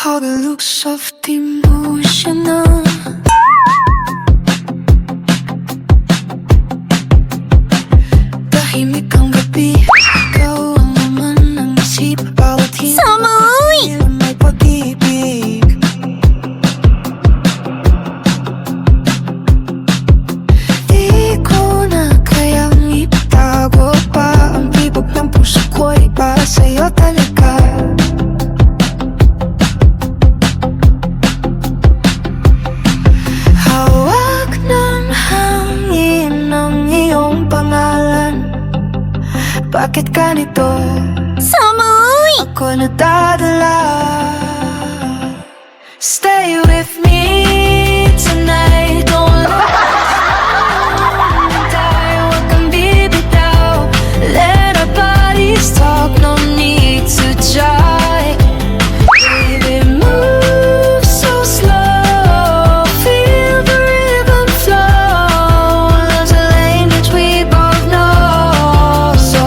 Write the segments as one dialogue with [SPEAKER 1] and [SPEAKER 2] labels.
[SPEAKER 1] All the looks of emotional. Tahimik ang gabi, ikaw ang laman ng isip. Bawat
[SPEAKER 2] Samoy!
[SPEAKER 1] may pag-ibig. Di ko na kayang itago pa. Ang tibok ng puso ko'y para sa'yo talaga. Hawak ng hangin ang iyong pangalan. Bakit ganito?
[SPEAKER 2] Samoy!
[SPEAKER 1] Ako nadadala. Stay with me tonight. Don't tayo, huwag kang bibitaw. Let our bodies talk, no need to try. Baby, move so slow. Feel the rhythm flow. There's a language we both know. So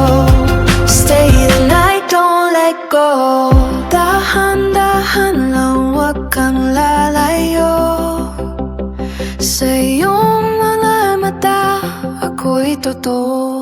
[SPEAKER 1] stay the night, don't let go. Dahan-dahan lang, huwag kang lalayo. Sa iyong mga mata, ako'y totoo.